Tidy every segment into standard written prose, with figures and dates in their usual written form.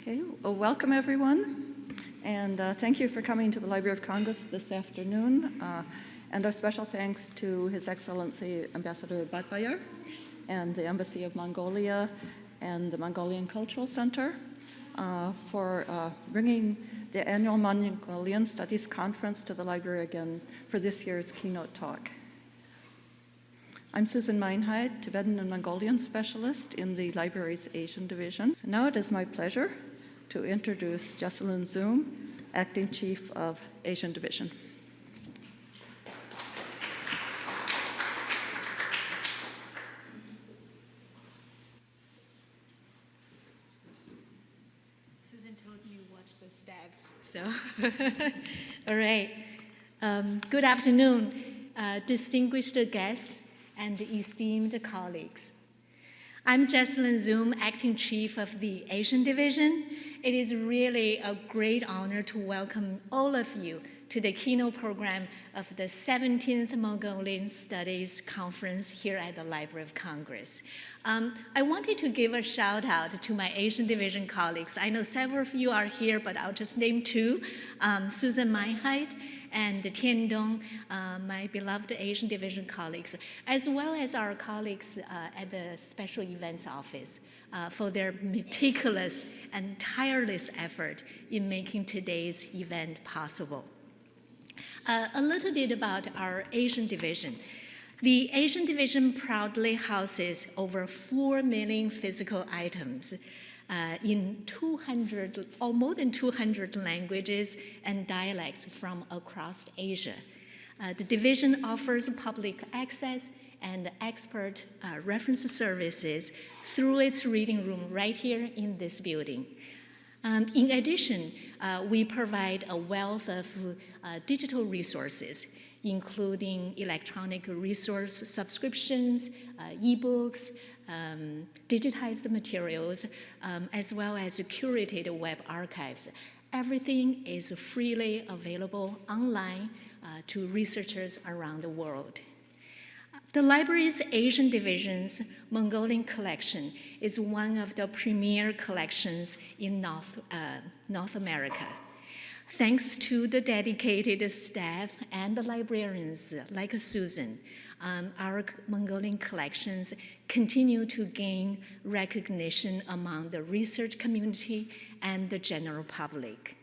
Okay, well, welcome everyone, and thank you for coming to the Library of Congress this afternoon. And our special thanks to His Excellency Ambassador Batbayar and the Embassy of Mongolia and the Mongolian Cultural Center for bringing the annual Mongolian Studies Conference to the library again for this year's keynote talk. I'm Susan Meinheit, Tibetan and Mongolian specialist in the library's Asian division. So now it is my pleasure to introduce Jesselyn Zoom, Acting Chief of Asian Division. Susan told me to watch the steps, so. All right. Good afternoon, distinguished guests and esteemed colleagues. I'm Jesselyn Zoom, Acting Chief of the Asian Division. It is really a great honor to welcome all of you to the keynote program of the 17th Mongolian Studies Conference here at the Library of Congress. I wanted to give a shout out to my Asian Division colleagues. I know several of you are here, but I'll just name two, Susan Meinheit and Tian Dong, my beloved Asian Division colleagues, as well as our colleagues at the Special Events Office for their meticulous and tireless effort in making today's event possible. A little bit about our Asian Division. The Asian Division proudly houses over 4 million physical items in 200 or more than 200 languages and dialects from across Asia. The division offers public access and expert reference services through its reading room right here in this building. In addition, we provide a wealth of digital resources, including electronic resource subscriptions, ebooks, digitized materials, as well as curated web archives. Everything is freely available online to researchers around the world. The library's Asian Division's Mongolian collection is one of the premier collections in North America. Thanks to the dedicated staff and the librarians like Susan, our Mongolian collections continue to gain recognition among the research community and the general public.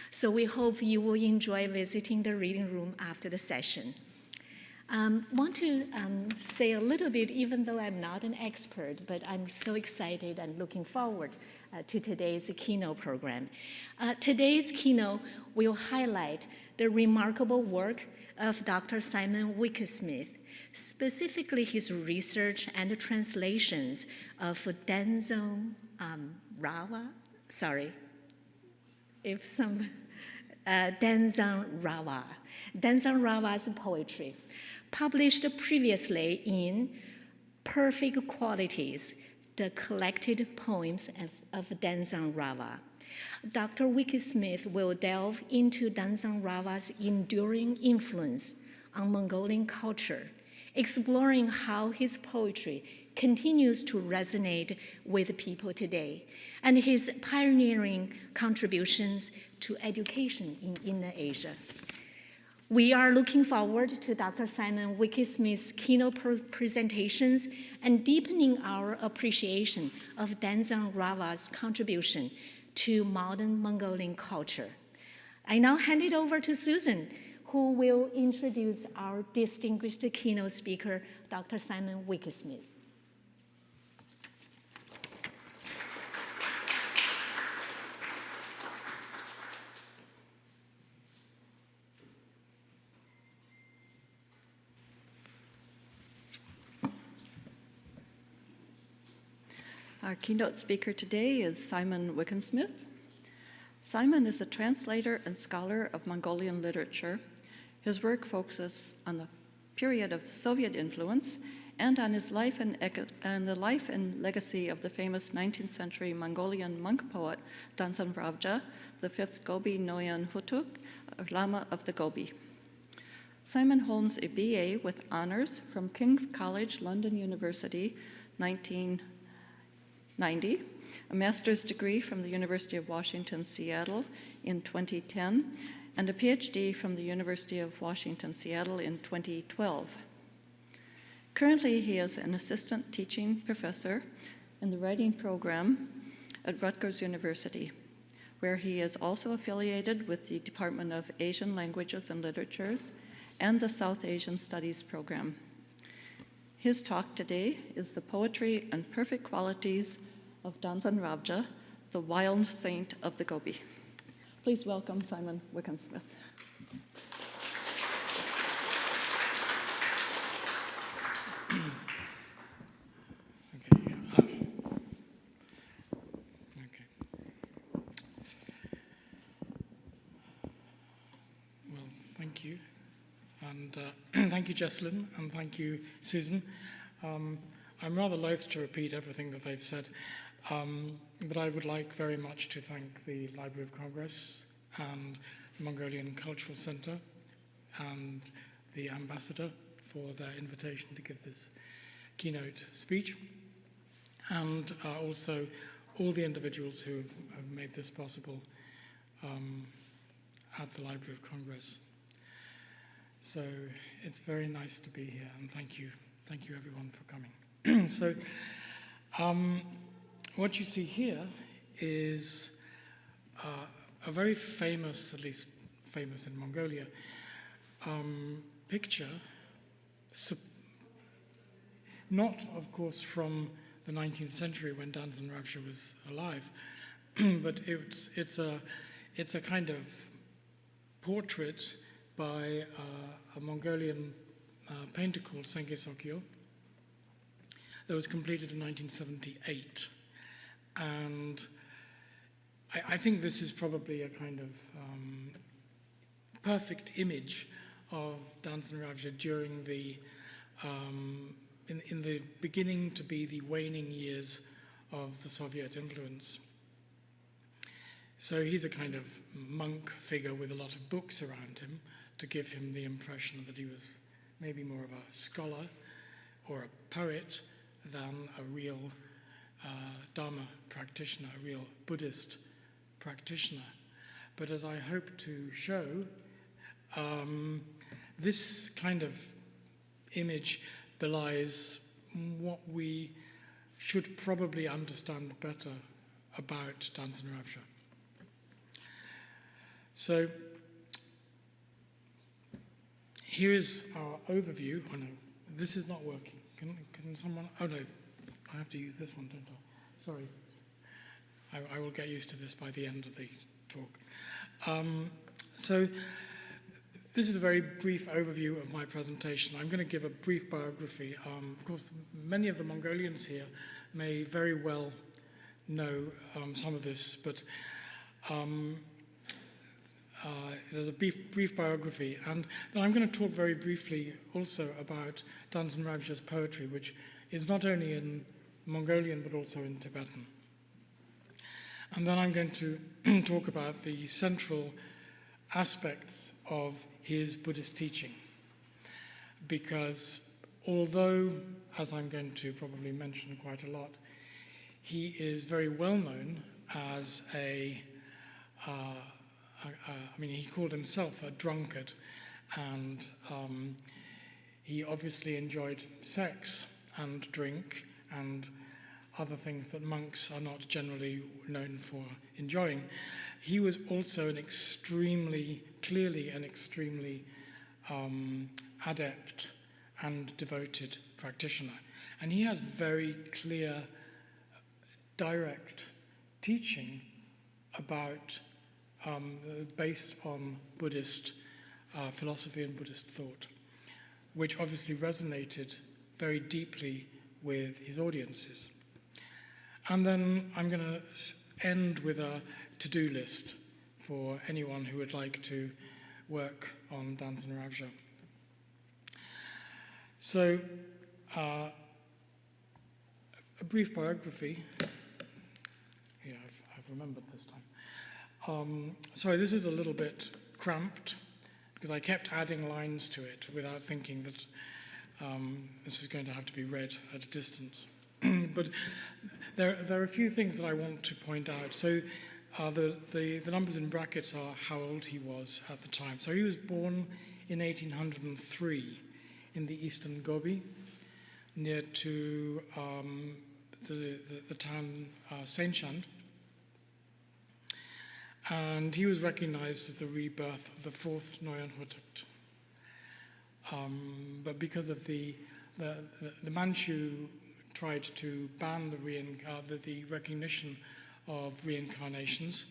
So we hope you will enjoy visiting the reading room after the session. Want to say a little bit, even though I'm not an expert, but I'm so excited and looking forward to today's keynote program. Today's keynote will highlight the remarkable work of Dr. Simon Wickersmith, specifically his research and translations of Denzong Rawa, Denzong Rawa's poetry, published previously in Perfect Qualities, the collected poems of Denzong Rawa. Dr. Wickersmith will delve into Denzong Rawa's enduring influence on Mongolian culture, exploring how his poetry continues to resonate with people today, and his pioneering contributions to education in Inner Asia. We are looking forward to Dr. Simon Wickersmith's keynote presentations and deepening our appreciation of Denzong Rawa's contribution to modern Mongolian culture. I now hand it over to Susan, who will introduce our distinguished keynote speaker, Dr. Simon Wickersmith. Our keynote speaker today is Simon Wickersmith. Simon is a translator and scholar of Mongolian literature. His work focuses on the period of the Soviet influence and on his life and the life and legacy of the famous 19th century Mongolian monk poet Danzan Ravja, the fifth Gobi Noyan Hutuk, Lama of the Gobi. Simon holds a BA with honors from King's College London University, 1990, a master's degree from the University of Washington, Seattle in 2010, and a PhD from the University of Washington, Seattle in 2012. Currently, he is an assistant teaching professor in the writing program at Rutgers University, where he is also affiliated with the Department of Asian Languages and Literatures and the South Asian Studies program. His talk today is The Poetry and Perfect Qualities of Danzan Ravja, the Wild Saint of the Gobi. Please welcome Simon Wickensmith. Thank you. And thank you, Jessalyn, and thank you, Susan. I'm rather loath to repeat everything that they've said, but I would like very much to thank the Library of Congress and the Mongolian Cultural Center and the ambassador for their invitation to give this keynote speech, and also all the individuals who have made this possible at the Library of Congress. So it's very nice to be here, and thank you everyone for coming. So what you see here is a very famous, at least famous in Mongolia, picture, not of course from the 19th century when Danzan Ravja was alive, but it's a kind of portrait by a Mongolian painter called Senge Sokyo that was completed in 1978. And I think this is probably a kind of perfect image of Danzan Ravja during the, in the beginning to be the waning years of the Soviet influence. So he's a kind of monk figure with a lot of books around him to give him the impression that he was maybe more of a scholar or a poet than a real Dharma practitioner, a real Buddhist practitioner. But as I hope to show, this kind of image belies what we should probably understand better about Danzan Ravja. So here is our overview. Oh no, this is not working. Can someone? Oh no, I have to use this one, don't I? Sorry. I will get used to this by the end of the talk. So this is a very brief overview of my presentation. I'm going to give a brief biography. Of course, many of the Mongolians here may very well know some of this, but there's a brief biography, and then I'm going to talk very briefly also about Danzan Ravja's poetry, which is not only in Mongolian but also in Tibetan. And then I'm going to talk about the central aspects of his Buddhist teaching, because although, as I'm going to probably mention quite a lot, he is very well known as I mean, he called himself a drunkard, and he obviously enjoyed sex and drink and other things that monks are not generally known for enjoying. He was also an extremely, clearly an extremely adept and devoted practitioner. And he has very clear, direct teaching about based on Buddhist philosophy and Buddhist thought, which obviously resonated very deeply with his audiences. And then I'm going to end with a to-do list for anyone who would like to work on Danzan Ravja. So, a brief biography. Yeah, I've remembered this time. Sorry, this is a little bit cramped because I kept adding lines to it without thinking that this was going to have to be read at a distance. but there are a few things that I want to point out. So the numbers in brackets are how old he was at the time. So he was born in 1803 in the eastern Gobi, near to the town Saint-Chand. And he was recognized as the rebirth of the fourth Noyan Hutukt. But because of the Manchu tried to ban the recognition of reincarnations,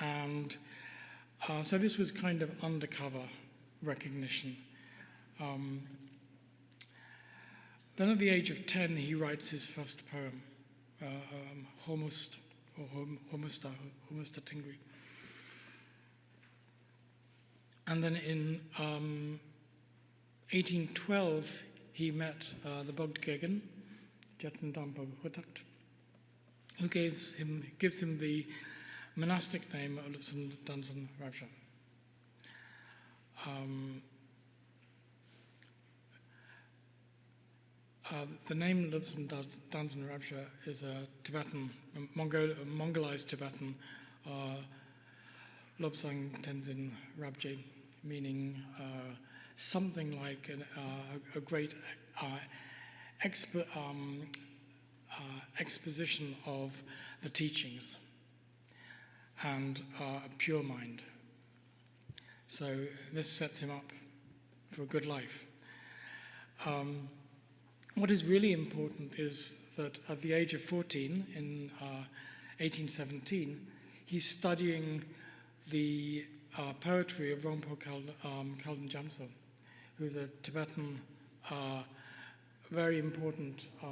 and so this was kind of undercover recognition. Then at the age of 10, he writes his first poem, Homust, or Humusta Tingri. And then in 1812, he met the Bogdgegen, Jetson Dampa Hutakt, who gives him the monastic name Olufsen Dansen Ravsha. The name Olufsen Dansen Ravsha is a Tibetan, Mongolized Tibetan, Lobsang Tenzin Rabje, meaning something like a great exposition of the teachings and a pure mind. So this sets him up for a good life. What is really important is that at the age of 14, in 1817, he's studying the poetry of Rongpo Khalden Jamso, who's a Tibetan, very important, I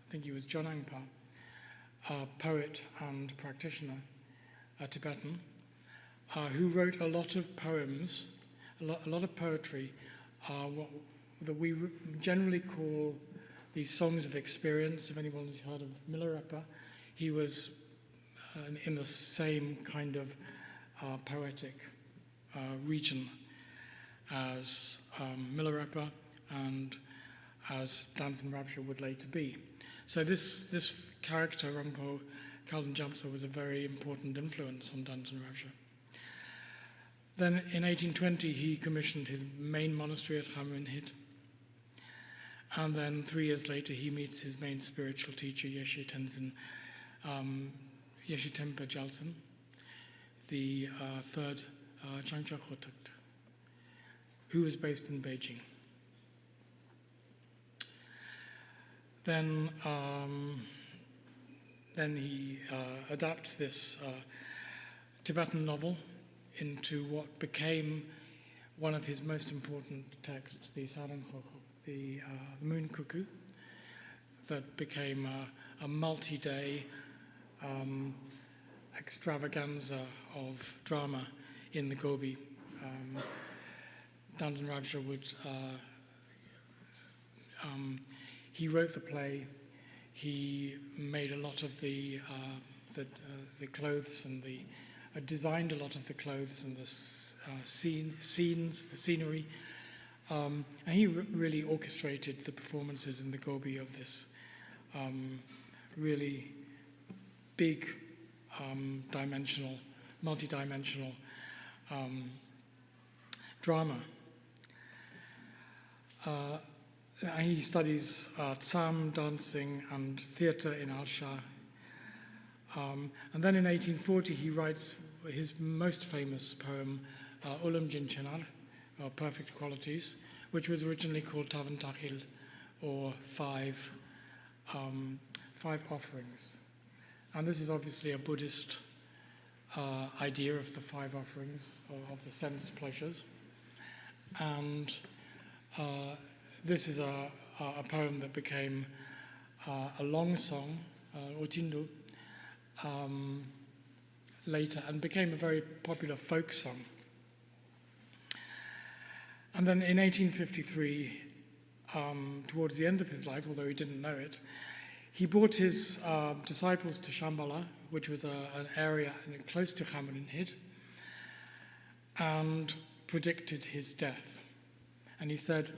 think he was Jonangpa, poet and practitioner, a Tibetan, who wrote a lot of poems, a lot of poetry, that we generally call these songs of experience. If anyone's heard of Milarepa, he was in the same kind of poetic region as Milarepa and as Dansen Ravsha would later be. So this character, Rongpo Khalden Jamso, was a very important influence on Dansen Ravsha. Then in 1820, he commissioned his main monastery at Khamrinhit. And then 3 years later, he meets his main spiritual teacher, Yeshe Tenzin, Yeshe Tempa Jalsen, the third Changcha Khotukt, who was based in Beijing. Then he adapts this Tibetan novel into what became one of his most important texts, the Sarang Khokho, the Moon Cuckoo, that became a multi-day extravaganza of drama in the Gobi. Dansen Ravsha would, he wrote the play, he made a lot of the clothes and designed a lot of the clothes and the scenes, the scenery, and he really orchestrated the performances in the Gobi of this really big, multi-dimensional drama. He studies tsam, dancing, and theatre in Alsha. And then in 1840, he writes his most famous poem, Ulam Jin Chenar, or Perfect Qualities, which was originally called Tavan Takhil, or five offerings. And this is obviously a Buddhist idea of the 5 offerings, or of the sense pleasures. And this is a poem that became a long song, Otindu, later, and became a very popular folk song. And then in 1853, towards the end of his life, although he didn't know it, he brought his disciples to Shambhala, which was an area close to Khamrinhit, and predicted his death. And he said,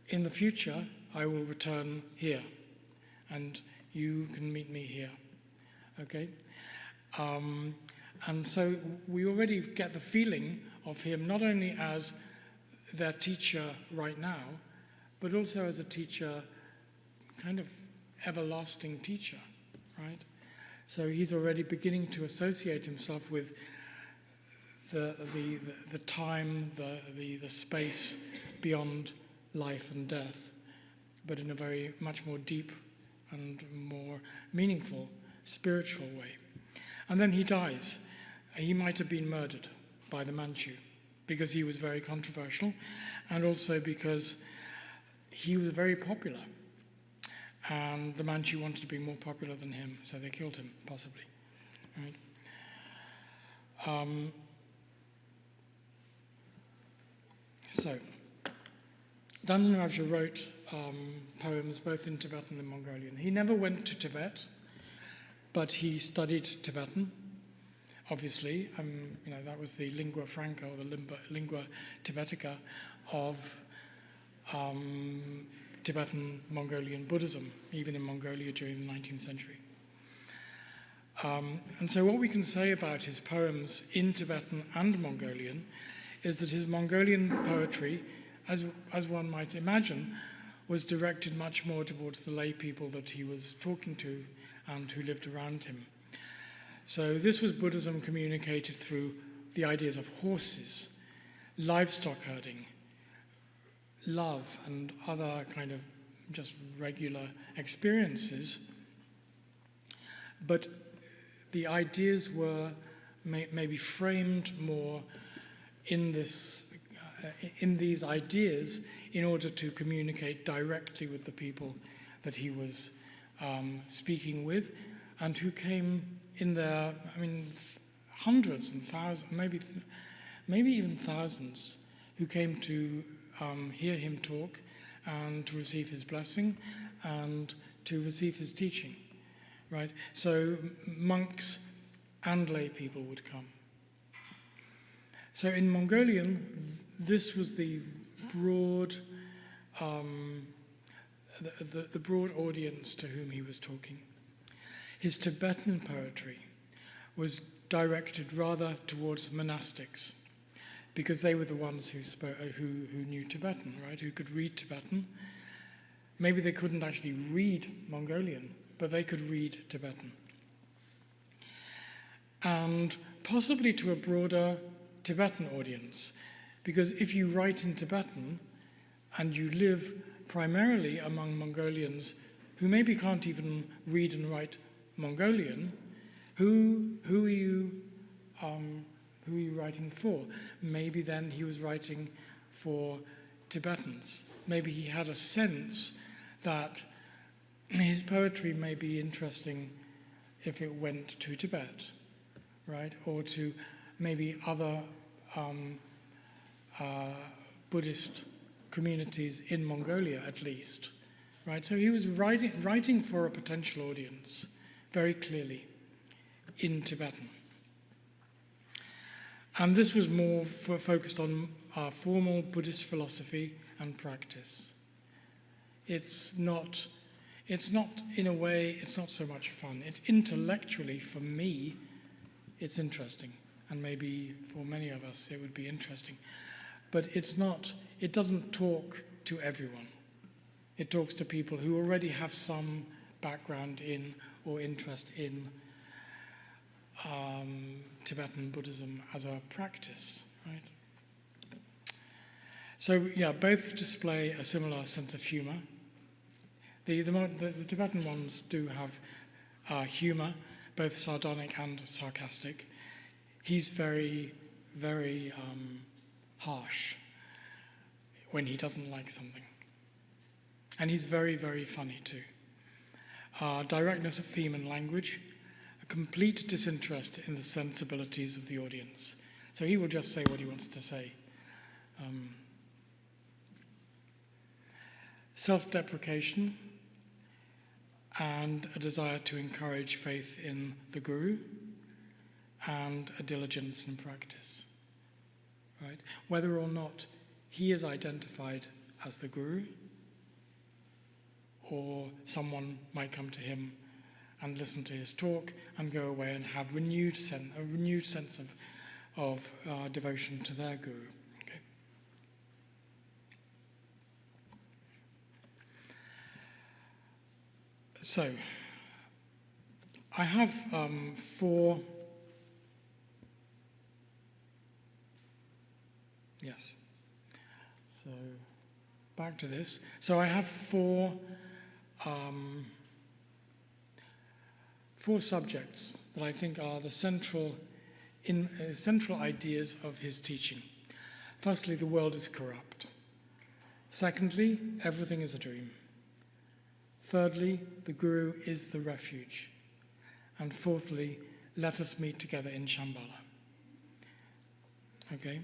in the future, I will return here. and you can meet me here, okay? And so we already get the feeling of him not only as their teacher right now, but also as a teacher, kind of everlasting teacher, right? So he's already beginning to associate himself with the time, the space beyond life and death, but in a very much more deep and more meaningful, spiritual way. And then he dies. He might have been murdered by the Manchu because he was very controversial, and also because he was very popular. And the Manchu wanted to be more popular than him, so they killed him, possibly. Right? So, Dandan Ravsha wrote poems both in Tibetan and Mongolian. He never went to Tibet, but he studied Tibetan, obviously. That was the lingua franca, or the lingua tibetica of Tibetan Mongolian Buddhism, even in Mongolia during the 19th century. And so what we can say about his poems in Tibetan and Mongolian is that his Mongolian poetry, as one might imagine, was directed much more towards the lay people that he was talking to and who lived around him. So this was Buddhism communicated through the ideas of horses, livestock herding, love, and other kind of just regular experiences. But the ideas were maybe framed more in these ideas in order to communicate directly with the people that he was speaking with, and who came in their, hundreds and thousands, maybe even thousands, who came to hear him talk and to receive his blessing and to receive his teaching, right? So monks and lay people would come. So in Mongolian, this was the broad, the broad audience to whom he was talking. His Tibetan poetry was directed rather towards monastics, because they were the ones who knew Tibetan, right? Who could read Tibetan. Maybe they couldn't actually read Mongolian, but they could read Tibetan. And possibly to a broader Tibetan audience, because if you write in Tibetan and you live primarily among Mongolians who maybe can't even read and write Mongolian, who are you writing for? Maybe then he was writing for Tibetans. Maybe he had a sense that his poetry may be interesting if it went to Tibet, right? Or to maybe other Buddhist communities in Mongolia, at least, right? So he was writing for a potential audience very clearly in Tibetan. And this was more focused on formal Buddhist philosophy and practice. It's not, in a way, it's not so much fun. It's intellectually, for me, it's interesting. And maybe for many of us, it would be interesting. But it doesn't talk to everyone. It talks to people who already have some background in or interest in Tibetan Buddhism as a practice, right? So yeah, both display a similar sense of humor. The Tibetan ones do have humor, both sardonic and sarcastic. He's very, very harsh when he doesn't like something. And he's very, very funny too. Directness of theme and language, a complete disinterest in the sensibilities of the audience. So he will just say what he wants to say. Self-deprecation and a desire to encourage faith in the guru and a diligence in practice, right? Whether or not he is identified as the guru or someone might come to him and listen to his talk and go away and have a renewed sense of devotion to their guru. Okay. So, I have four. Yes. So, back to this. So I have four subjects that I think are the central ideas of his teaching. Firstly, the world is corrupt. Secondly, everything is a dream. Thirdly, the Guru is the refuge. And fourthly, let us meet together in Shambhala. Okay?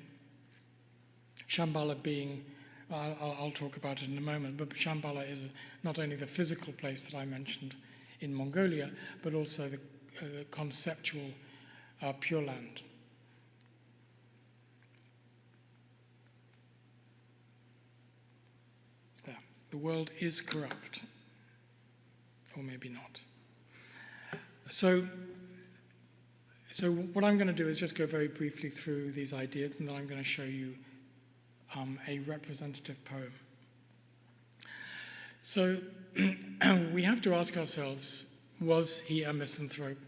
Shambhala being, I'll talk about it in a moment, but Shambhala is not only the physical place that I mentioned in Mongolia, but also the conceptual Pure Land. There. The world is corrupt, or maybe not. So what I'm going to do is just go very briefly through these ideas, and then I'm going to show you a representative poem. So we have to ask ourselves, was he a misanthrope,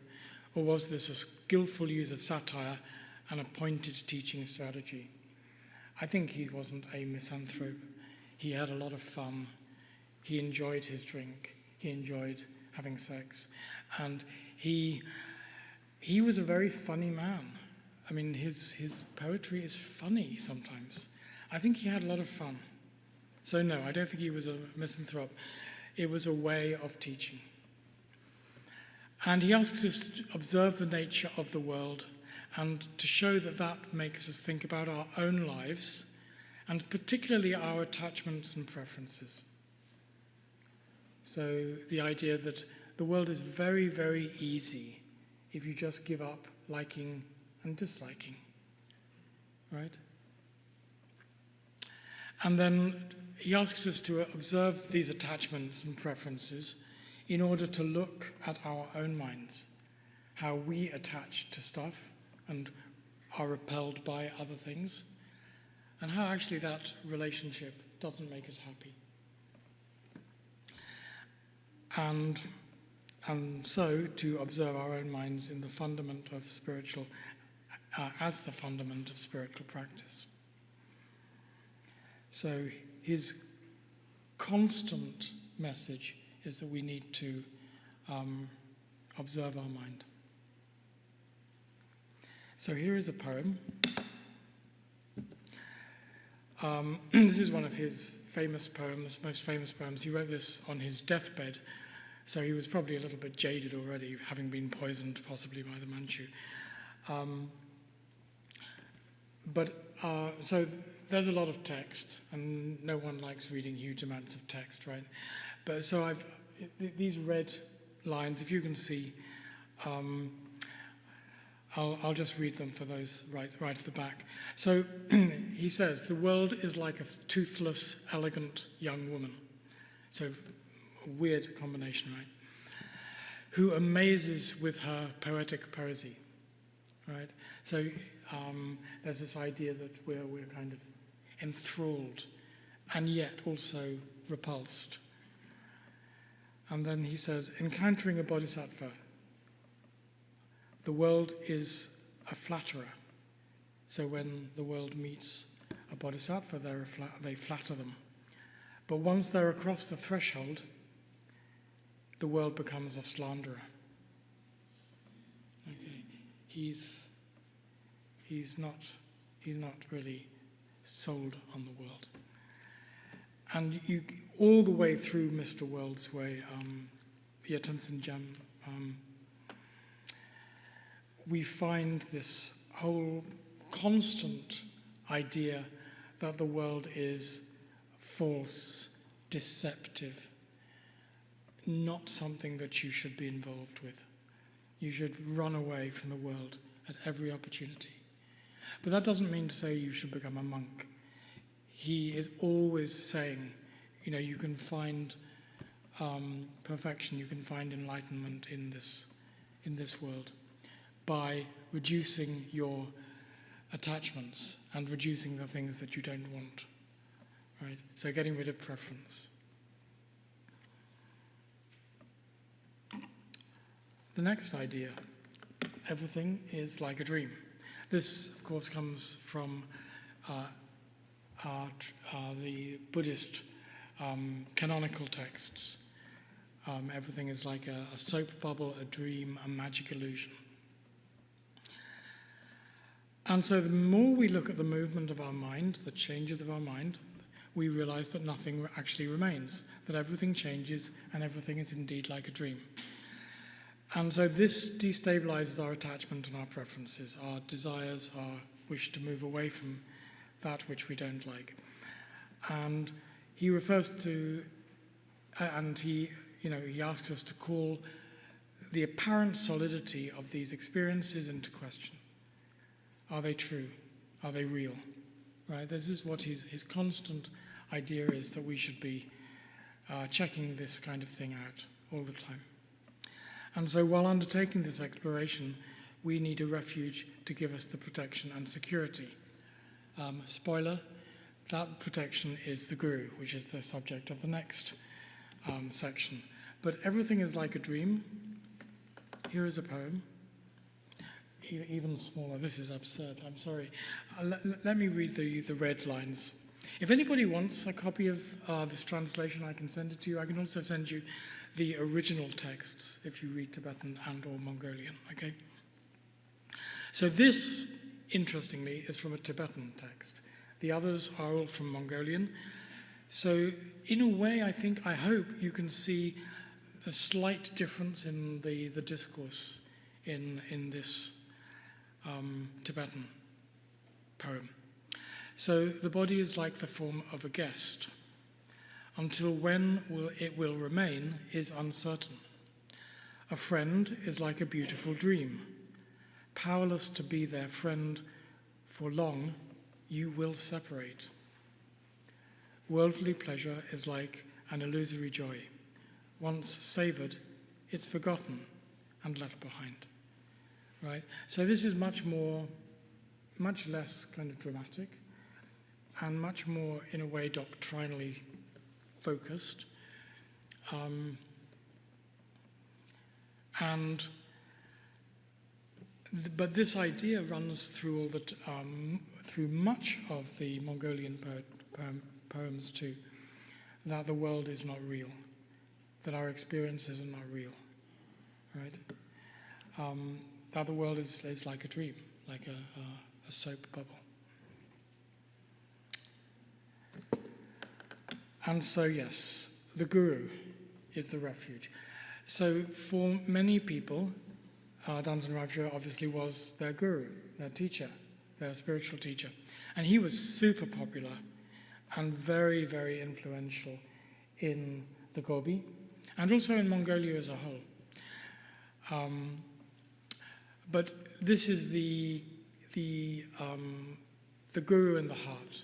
or was this a skillful use of satire and a pointed teaching strategy? I think he wasn't a misanthrope. He had a lot of fun. He enjoyed his drink. He enjoyed having sex. And he was a very funny man. I mean, his poetry is funny sometimes. I think he had a lot of fun. So no, I don't think he was a misanthrope. It was a way of teaching. And he asks us to observe the nature of the world and to show that that makes us think about our own lives and particularly our attachments and preferences. So the idea that the world is very, very easy if you just give up liking and disliking, right? And then he asks us to observe these attachments and preferences in order to look at our own minds, how we attach to stuff and are repelled by other things, and how actually that relationship doesn't make us happy. And so to observe our own minds in the fundament of spiritual, as the fundament of spiritual practice. So his constant message is that we need to observe our mind. So here is a poem. This is one of his famous poems, most famous poems. He wrote this on his deathbed, so he was probably a little bit jaded already, having been poisoned possibly by the Manchu. So there's a lot of text, and no one likes reading huge amounts of text, right? But so these red lines, if you can see, I'll just read them for those right at the back. So he says, the world is like a toothless, elegant young woman. So a weird combination, right? Who amazes with her poetic poesy, right? So there's this idea that we're kind of enthralled and yet also repulsed. And then he says, encountering a bodhisattva, the world is a flatterer. So when the world meets a bodhisattva, they flatter them. But once they're across the threshold, the world becomes a slanderer. Okay. He's not really sold on the world. And you, all the way through Mr. World's Way, Yatansen Gem, we find this whole constant idea that the world is false, deceptive, not something that you should be involved with. You should run away from the world at every opportunity. But that doesn't mean to say you should become a monk. He is always saying, you know, you can find perfection, you can find enlightenment in this world by reducing your attachments and reducing the things that you don't want, right? So getting rid of preference. The next idea, everything is like a dream. This, of course, comes from the Buddhist canonical texts. Everything is like a soap bubble, a dream, a magic illusion. And so the more we look at the movement of our mind, the changes of our mind, we realize that nothing actually remains, that everything changes and everything is indeed like a dream. And so this destabilizes our attachment and our preferences, our desires, our wish to move away from that which we don't like. And he refers to, and he asks us to call the apparent solidity of these experiences into question. Are they true? Are they real? Right? This is what his constant idea is, that we should be checking this kind of thing out all the time. And so while undertaking this exploration, we need a refuge to give us the protection and security. Spoiler, that protection is the guru, which is the subject of the next section. But everything is like a dream. Here is a poem. Even smaller. This is absurd. I'm sorry. Let me read the red lines. If anybody wants a copy of this translation, I can send it to you. I can also send you the original texts if you read Tibetan and or Mongolian. Okay. So this, interestingly, is from a Tibetan text. The others are all from Mongolian. So in a way, I hope you can see a slight difference in the discourse in this Tibetan poem. So the body is like the form of a guest. Until when it will remain is uncertain. A friend is like a beautiful dream. Powerless to be their friend for long, you will separate. Worldly pleasure is like an illusory joy. Once savored, it's forgotten and left behind. Right? So this is much less kind of dramatic and much more, in a way, doctrinally focused. But this idea runs through through much of the Mongolian poems too, that the world is not real, that our experiences are not real, right? That the world is like a dream, like a soap bubble. And so, yes, the guru is the refuge. So for many people, Danzan Ravjö obviously was their guru, their teacher, their spiritual teacher. And he was super popular and very, very influential in the Gobi and also in Mongolia as a whole. But this is the guru in the heart,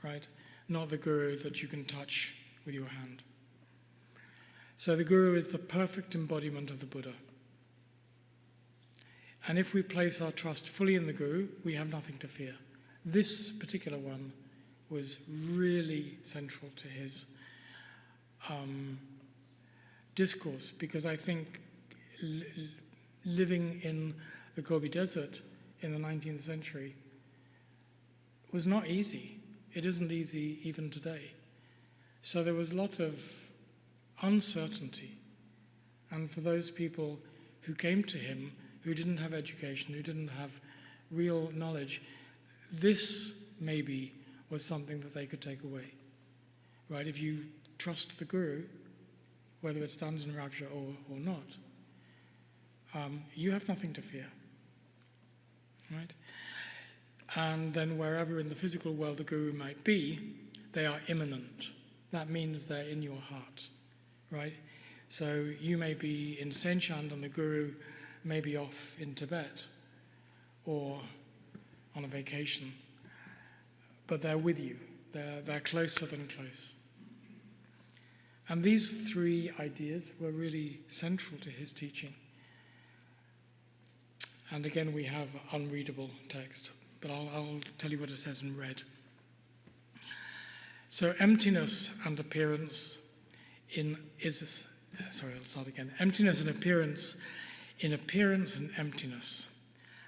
right? Not the guru that you can touch with your hand. So the guru is the perfect embodiment of the Buddha. And if we place our trust fully in the guru, we have nothing to fear. This particular one was really central to his discourse, because I think living in the Gobi Desert in the 19th century was not easy. It isn't easy even today. So there was a lot of uncertainty. And for those people who came to him, who didn't have education, who didn't have real knowledge, this maybe was something that they could take away, right? If you trust the guru, whether it's Danzan Ravjö or not, you have nothing to fear, right? And then wherever in the physical world the guru might be, they are immanent. That means they're in your heart, right? So you may be in Senchand and the guru may be off in Tibet or on a vacation, but they're with you. They're closer than close. And these three ideas were really central to his teaching. And again, we have unreadable text, but I'll tell you what it says in red. So emptiness and appearance emptiness and appearance in appearance and emptiness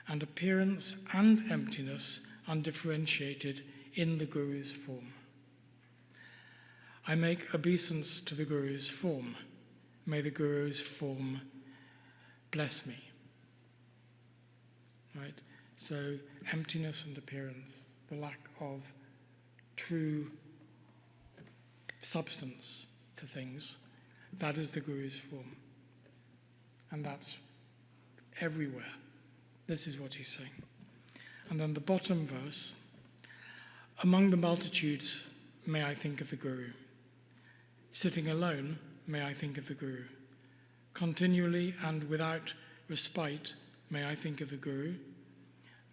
and emptiness undifferentiated in the Guru's form. I make obeisance to the Guru's form. May the Guru's form bless me. Right? So emptiness and appearance, the lack of true substance to things, that is the Guru's form. And that's everywhere. This is what he's saying. And then the bottom verse, among the multitudes, may I think of the Guru. Sitting alone, may I think of the Guru. Continually and without respite, may I think of the Guru.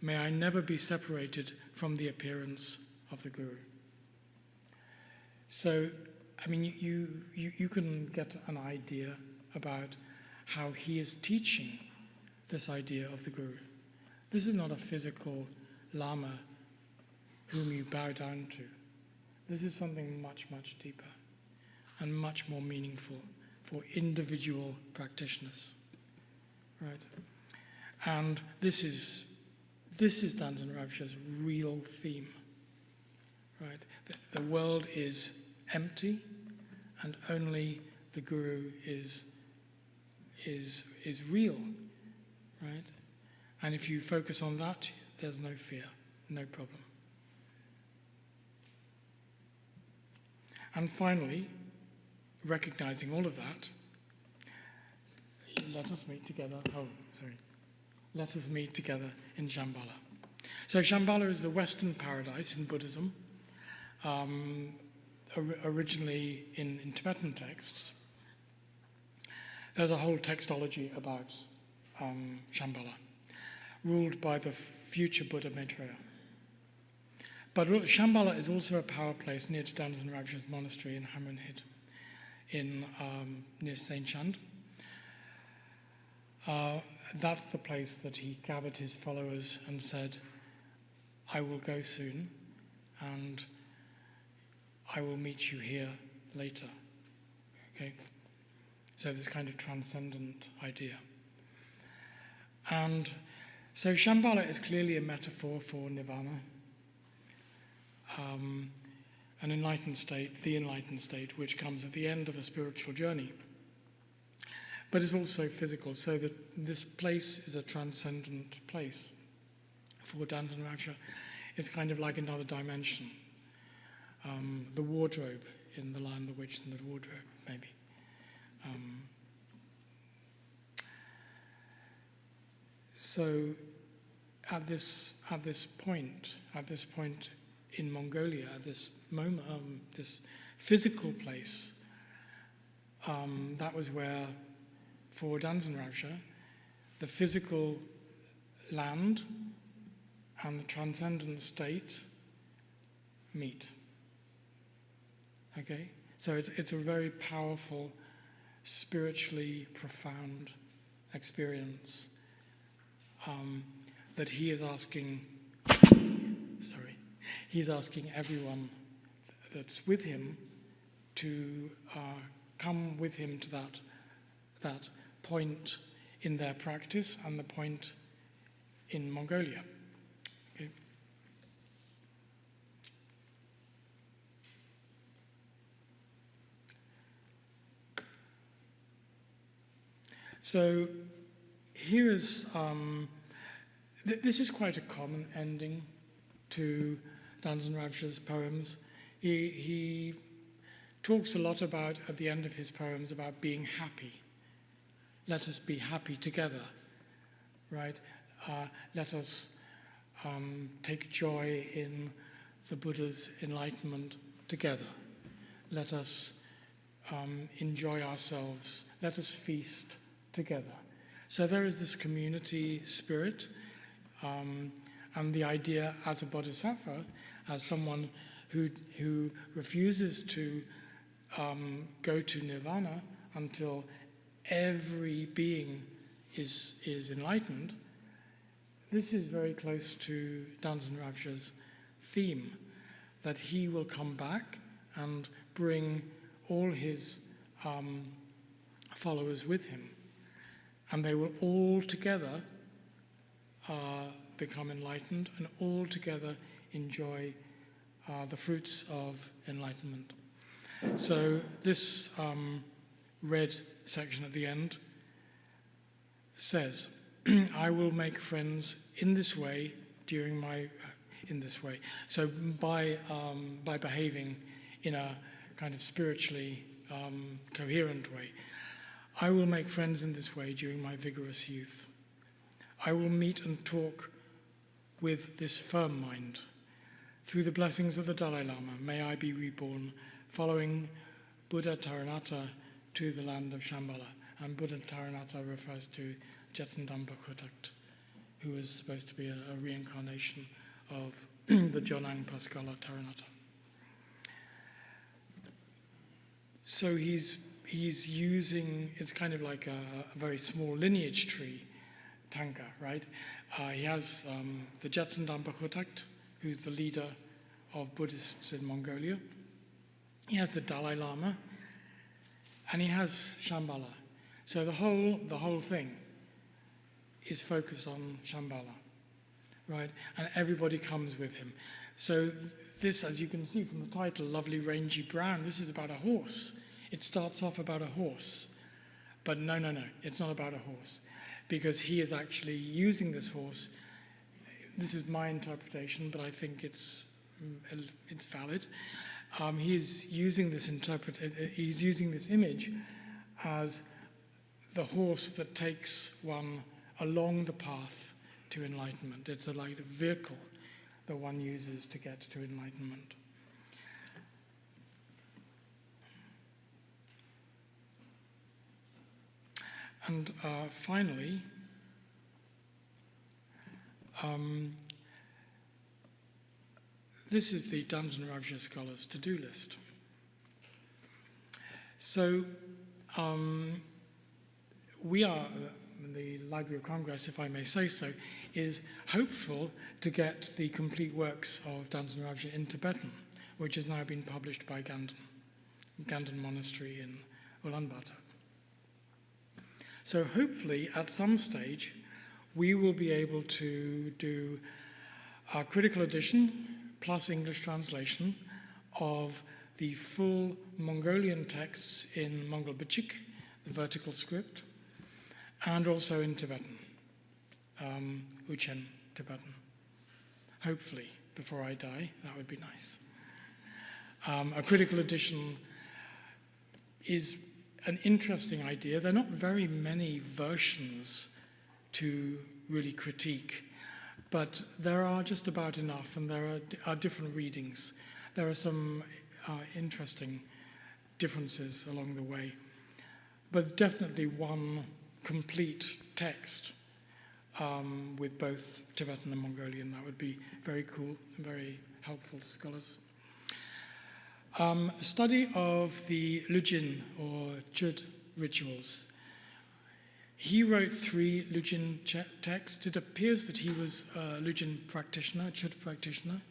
May I never be separated from the appearance of the Guru. So, I mean, you can get an idea about how he is teaching this idea of the Guru. This is not a physical Lama whom you bow down to. This is something much, much deeper and much more meaningful for individual practitioners, right? And this is Danzen Ravcha's real theme, right? The world is empty, and only the Guru is real, right? And if you focus on that, there's no fear, no problem. And finally, recognizing all of that, let us meet together. Let us meet together in Shambhala. So Shambhala is the Western paradise in Buddhism, originally in Tibetan texts. There's a whole textology about Shambhala, ruled by the future Buddha Maitreya. But Shambhala is also a power place near to Danzen Ravcha's monastery in Hamrenhid, near Saint Chand. That's the place that he gathered his followers and said, I will go soon, and I will meet you here later. Okay? So this kind of transcendent idea. And so Shambhala is clearly a metaphor for nirvana, an enlightened state, the enlightened state, which comes at the end of the spiritual journey. But it's also physical, so that this place is a transcendent place. For Danzen Ravcha, it's kind of like another dimension. The wardrobe in The Lion, the Witch, and the Wardrobe, maybe. So at this point in Mongolia, at this moment, this physical place, that was where, for Danzen Ravcha, the physical land and the transcendent state meet. Okay? So it's a very powerful, spiritually profound experience that he is asking, he's asking everyone that's with him to come with him to that point in their practice and the point in Mongolia. Okay. So here is, this is quite a common ending to Danzen Ravcha's poems. He talks a lot about, at the end of his poems, about being happy. Let us be happy together, right? Let us take joy in the Buddha's enlightenment together. Let us enjoy ourselves. Let us feast together. So there is this community spirit, and the idea as a bodhisattva, as someone who refuses to go to nirvana until every being is enlightened, this is very close to Danzen Ravja's theme, that he will come back and bring all his followers with him, and they will all together become enlightened and all together enjoy the fruits of enlightenment. So this red section at the end says, I will make friends in this way during my, in this way. So by behaving in a kind of spiritually coherent way, I will make friends in this way during my vigorous youth. I will meet and talk with this firm mind. Through the blessings of the Dalai Lama, may I be reborn, following Buddha Taranata to the land of Shambhala. And Buddha Taranata refers to Jetandamba Khutak, who was supposed to be a reincarnation of the Jonang Paskala Taranata. So he's using, it's kind of like a very small lineage tree, Tanka, right? He has the Jetandamba Khutak, who's the leader of Buddhists in Mongolia. He has the Dalai Lama, and he has Shambhala. So the whole thing is focused on Shambhala, right? And everybody comes with him. So this, as you can see from the title, Lovely Rangy Brown, this is about a horse. It starts off about a horse, but no, it's not about a horse, because he is actually using this horse. This is my interpretation, but I think it's valid. He's using this image as the horse that takes one along the path to enlightenment. It's like a vehicle that one uses to get to enlightenment. And finally, this is the Danzen Ravja scholars' to-do list. So we are, the Library of Congress, if I may say so, is hopeful to get the complete works of Danzen Ravja in Tibetan, which has now been published by Ganden Monastery in Ulaanbaatar. So hopefully, at some stage, we will be able to do a critical edition plus English translation of the full Mongolian texts in Mongol Bachik, the vertical script, and also in Tibetan, Uchen Tibetan. Hopefully, before I die, that would be nice. A critical edition is an interesting idea. There are not very many versions to really critique, but there are just about enough, and there are different readings. There are some interesting differences along the way, but definitely one complete text with both Tibetan and Mongolian. That would be very cool and very helpful to scholars. A study of the Lujin or Chud rituals. He wrote 3 Lujin texts. It appears that he was a Lujin practitioner, Chud practitioner.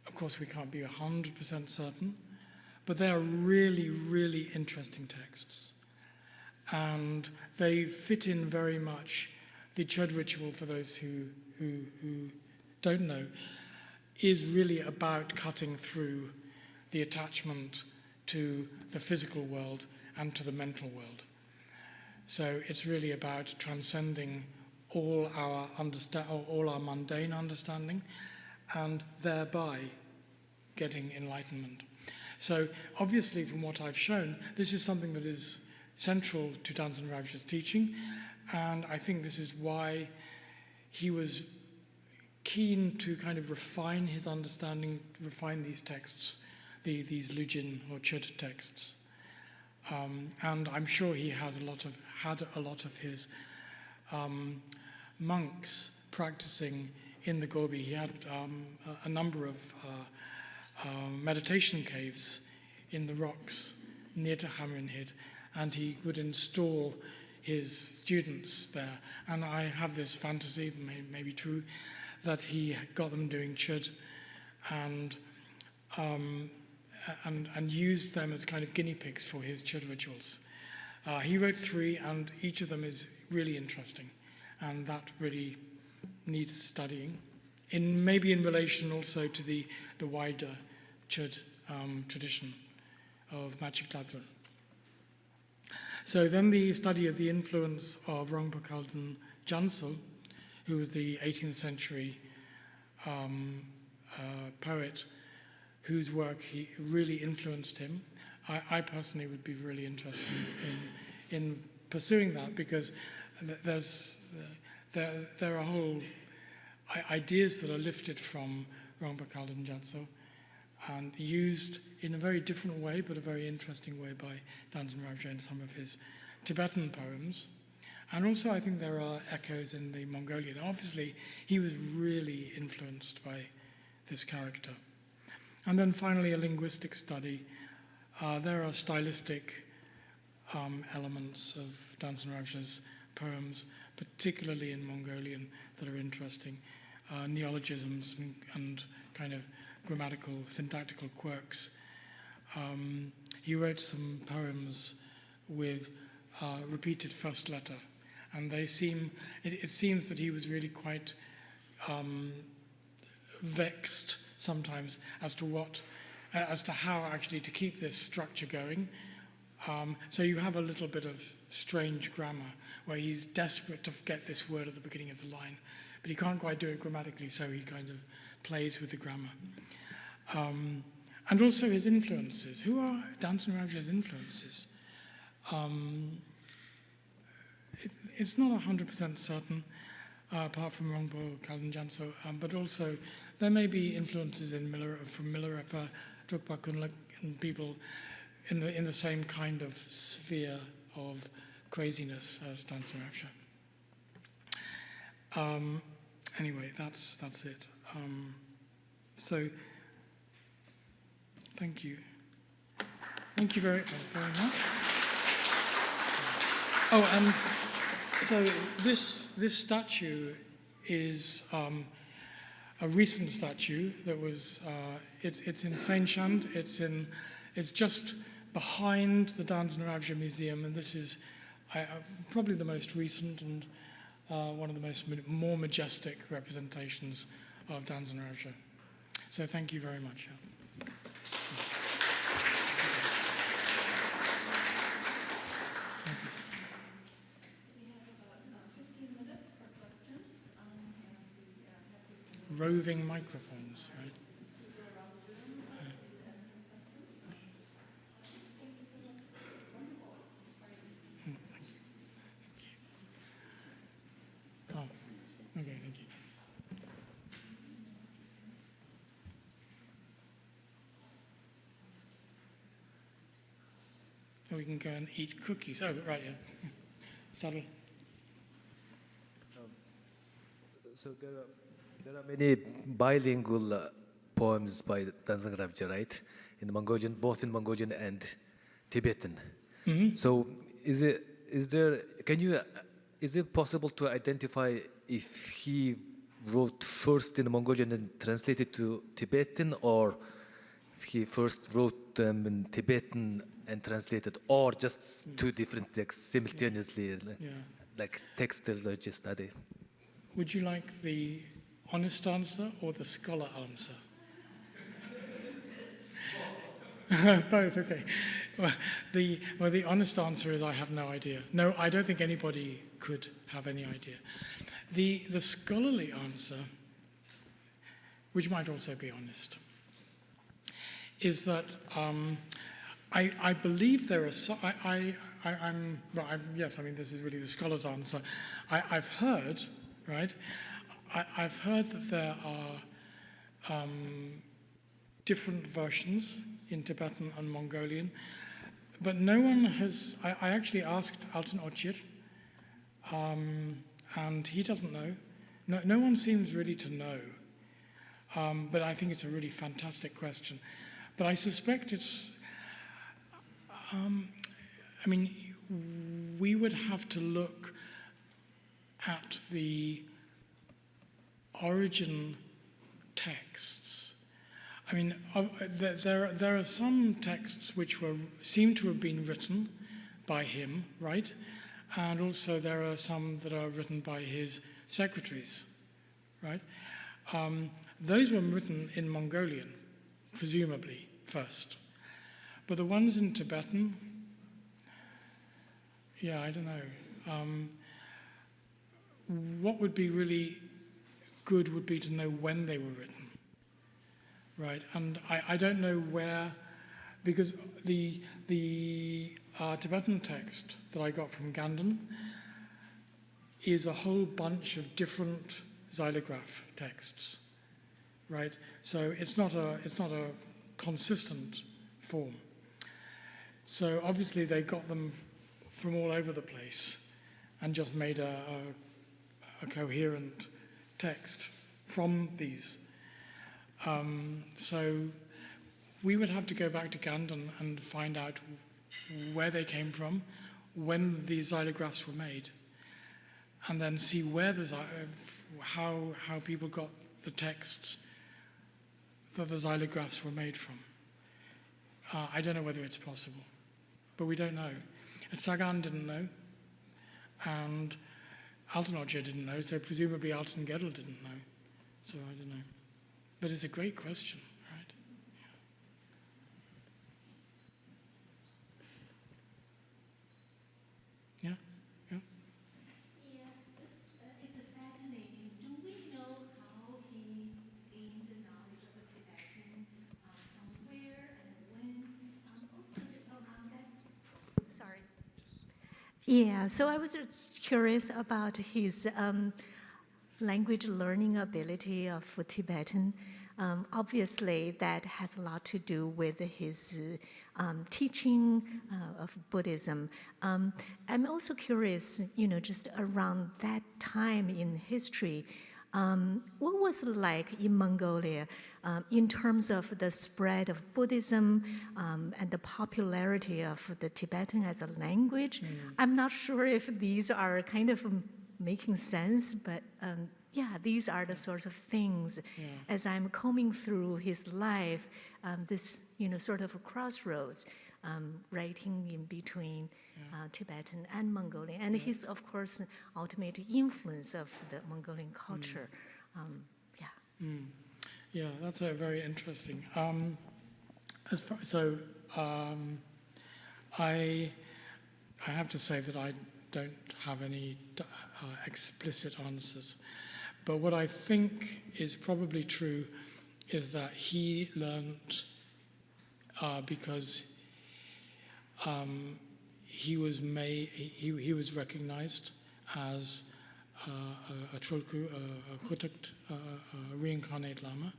Of course, we can't be 100% certain, but they are really, really interesting texts. And they fit in very much. The Chud ritual, for those who don't know, is really about cutting through the attachment to the physical world and to the mental world. So it's really about transcending all our mundane understanding and thereby getting enlightenment. So obviously, from what I've shown, this is something that is central to Danzen Ravja's teaching, and I think this is why he was keen to kind of refine his understanding, refine these texts, these Lujin or Chud texts. And I'm sure he has had a lot of his monks practicing in the Gobi. He had a number of meditation caves in the rocks near to Hamrinhid, and he would install his students there. And I have this fantasy, maybe true, that he got them doing chud and used them as kind of guinea pigs for his chud rituals. He wrote 3, and each of them is really interesting, and that really needs studying, maybe in relation also to the wider chud tradition of Magic Ladron. So then the study of the influence of Rongpa Khalden Jansel, who was the 18th century poet whose work he really influenced him. I personally would be really interested in pursuing that, because there are whole ideas that are lifted from Rongpa Khalden Jansel and used in a very different way, but a very interesting way, by Danzan Ravja in some of his Tibetan poems. And also I think there are echoes in the Mongolian. Obviously, he was really influenced by this character. And then finally, a linguistic study. There are stylistic elements of Danzan Ravja's poems, particularly in Mongolian, that are interesting. Neologisms and kind of grammatical, syntactical quirks. He wrote some poems with repeated first letter, and it seems that he was really quite vexed sometimes as to how actually to keep this structure going. So you have a little bit of strange grammar where he's desperate to get this word at the beginning of the line, but he can't quite do it grammatically, so he kind of plays with the grammar. And also his influences. Who are Danzan Ravja's influences? It's not 100% certain, apart from Rongpa Khalden Jansel, but also there may be influences from Milarepa, Drukpa Kunluk, and people in the same kind of sphere of craziness as Danzan Ravja. Anyway, that's it. So, thank you. Thank you very much. Oh, and so this statue is a recent statue that was. It's in Saint Chand. It's just behind the Danzan Ravja Museum, and this is probably the most recent and one of the more majestic representations of Danzan Ravja. So thank you very much. Roving microphones, right? Oh, okay, thank you. So we can go and eat cookies. Oh, right, yeah. Subtle. So there are many bilingual poems by Danzan Ravja, right? In Mongolian, both in Mongolian and Tibetan. Mm-hmm. So is it possible to identify if he wrote first in Mongolian and translated to Tibetan, or if he first wrote them in Tibetan and translated, or just two different texts simultaneously, like textology study? Would you like the honest answer or the scholar answer? Both, okay. Well, the honest answer is I have no idea. No, I don't think anybody could have any idea. The scholarly answer, which might also be honest, is that I believe there are yes, I mean, this is really the scholar's answer. I've heard, right? I've heard that there are different versions in Tibetan and Mongolian, but no one has. I actually asked Altan Ochir, and he doesn't know. No one seems really to know, but I think it's a really fantastic question. But I suspect I mean, we would have to look at the origin texts. I mean, there are some texts which seem to have been written by him, right? And also there are some that are written by his secretaries, right? Those were written in Mongolian, presumably, first. But the ones in Tibetan, yeah, I don't know. What would be really good would be to know when they were written, right? And I don't know where, because the Tibetan text that I got from Ganden is a whole bunch of different xylograph texts, right? So it's not a consistent form. So obviously they got them from all over the place and just made a coherent text from these. So we would have to go back to Ganden and find out where they came from, when these xylographs were made, and then see where how people got the texts that the xylographs were made from. I don't know whether it's possible, but we don't know. And Sagan didn't know, and Altenotje didn't know, so presumably Alten Gedel didn't know. So I don't know. But it's a great question, right? Yeah. Yeah? Yeah, it's fascinating. Do we know how he gained the knowledge of the Tibetan, from where and when? Also around that. Sorry. Yeah, so I was just curious about his language learning ability of Tibetan. Obviously, that has a lot to do with his teaching of Buddhism. I'm also curious, just around that time in history, what was it like in Mongolia in terms of the spread of Buddhism and the popularity of the Tibetan as a language? I'm not sure if these are kind of making sense, but yeah, these are the sorts of things. Yeah. As I'm combing through his life, this sort of a crossroads, writing in between Tibetan and Mongolian, and his, of course, ultimate influence of the Mongolian culture. Yeah, that's very interesting. I have to say that I don't have any explicit answers. But what I think is probably true is that he learned because he was recognized as a Trulku, a Khutukt, a reincarnate Lama,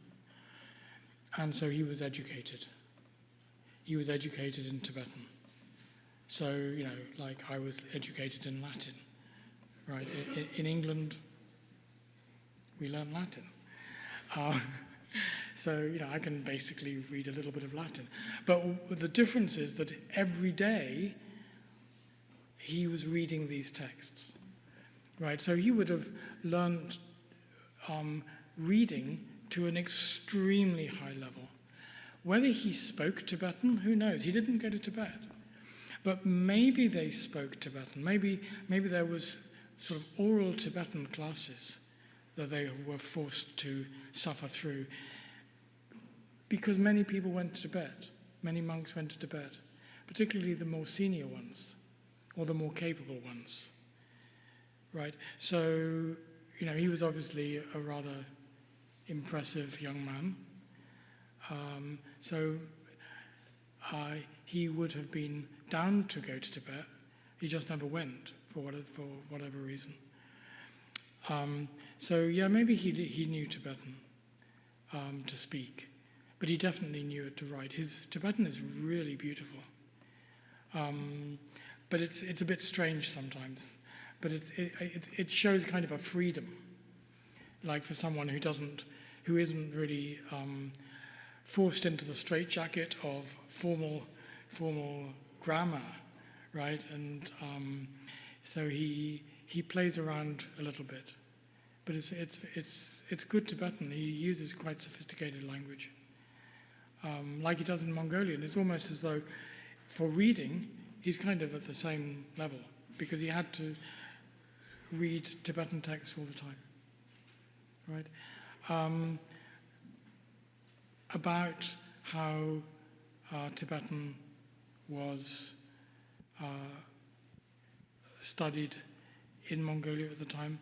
and so he was educated. He was educated in Tibetan. So, like I was educated in Latin, right? In England, we learn Latin. So, I can basically read a little bit of Latin. But the difference is that every day he was reading these texts, right? So he would have learned reading to an extremely high level. Whether he spoke Tibetan, who knows? He didn't go to Tibet. But maybe they spoke Tibetan. Maybe there was sort of oral Tibetan classes that they were forced to suffer through. Because many people went to Tibet. Many monks went to Tibet, particularly the more senior ones or the more capable ones, right? So, he was obviously a rather impressive young man. He would have been down to go to Tibet. He just never went for whatever reason. Maybe he knew Tibetan to speak, but he definitely knew it to write. His Tibetan is really beautiful, but it's a bit strange sometimes. But it shows kind of a freedom, like for someone who isn't really forced into the straitjacket of formal grammar, right? And so he plays around a little bit, but it's good Tibetan. He uses quite sophisticated language, like he does in Mongolian. It's almost as though, for reading, he's kind of at the same level because he had to read Tibetan texts all the time, right? About how Tibetan was studied in Mongolia at the time,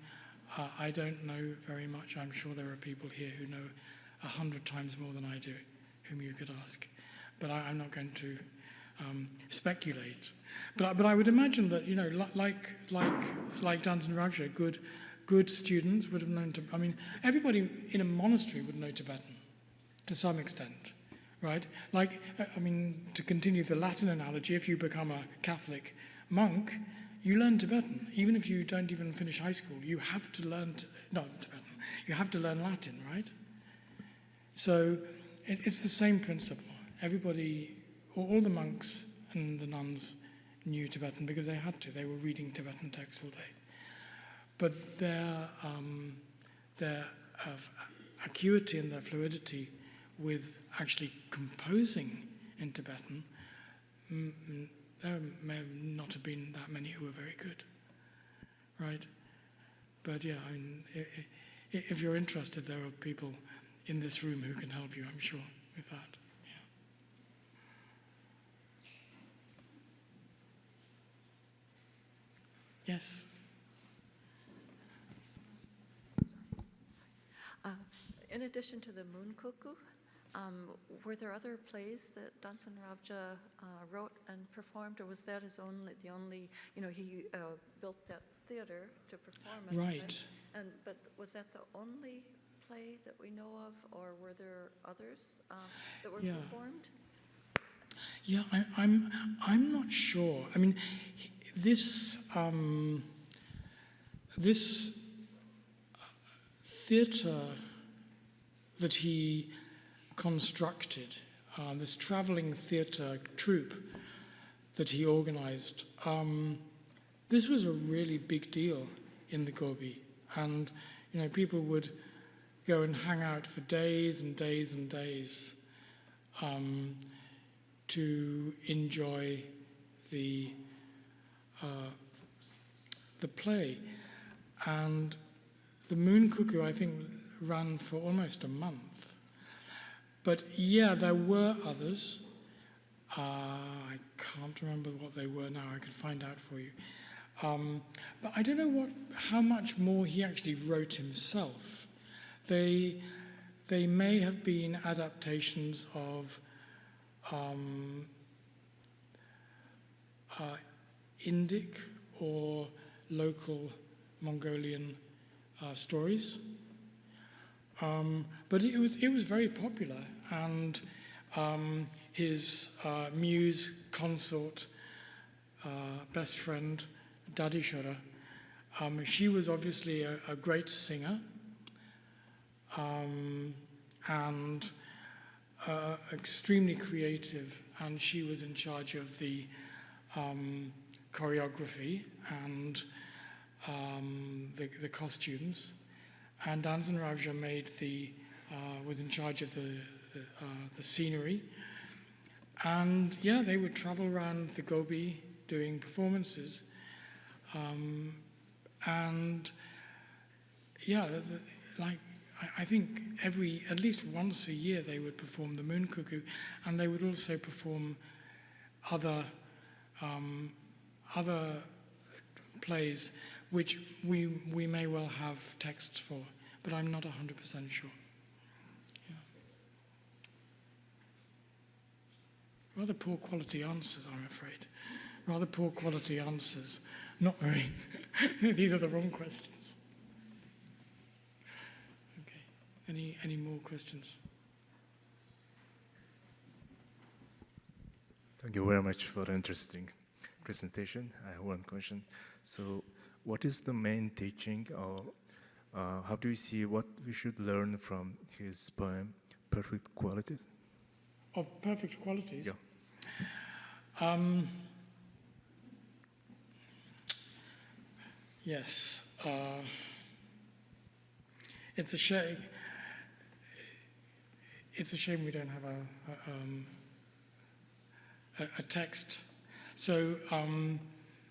I don't know very much. I'm sure there are people here who know 100 times more than I do, whom you could ask. But I'm not going to speculate. But I would imagine that, you know, like Danton Ravja, good students would have known. I mean, everybody in a monastery would know Tibetan to some extent, right? Like, I mean, to continue the Latin analogy, if you become a Catholic monk, you learn Tibetan. Even if you don't even finish high school, you have to learn, not Tibetan, you have to learn Latin, right? So it's the same principle. Everybody, all the monks and the nuns knew Tibetan because they had to. They were reading Tibetan texts all day. But their acuity and their fluidity with actually composing in Tibetan, there may not have been that many who were very good, right? But yeah, I mean, if you're interested, there are people in this room who can help you, I'm sure, with that. Yeah. Yes. In addition to the Moon Cuckoo, were there other plays that Danton Ravja wrote and performed, or was that the only, you know, he built that theater to perform it. Right. But was that the only play that we know of, or were there others that were performed? Yeah, I'm not sure. I mean, this theatre that he constructed, this traveling theatre troupe that he organized, this was a really big deal in the Gobi. And, you know, people would go and hang out for days and days and days to enjoy the play. And the Moon Cuckoo, I think, ran for almost a month. But yeah, there were others. I can't remember what they were now. I could find out for you. But I don't know how much more he actually wrote himself. They may have been adaptations of Indic or local Mongolian stories. But it was very popular, and his muse, consort, best friend, Dadishara, she was obviously a great singer and extremely creative, and she was in charge of the choreography and the costumes. And Danton Ravja was in charge of the scenery. And yeah, they would travel around the Gobi doing performances. And yeah, I think at least once a year they would perform the Moon Cuckoo, and they would also perform other plays which we may well have texts for, but I'm not 100% sure. Yeah. Rather poor quality answers, I'm afraid. Rather poor quality answers. Not very. These are the wrong questions. Okay. Any more questions? Thank you very much for the interesting presentation. I have one question. So, what is the main teaching, or how do you see what we should learn from his poem, Perfect Qualities? Of Perfect Qualities? Yeah. Yes. It's a shame. It's a shame we don't have a text. So,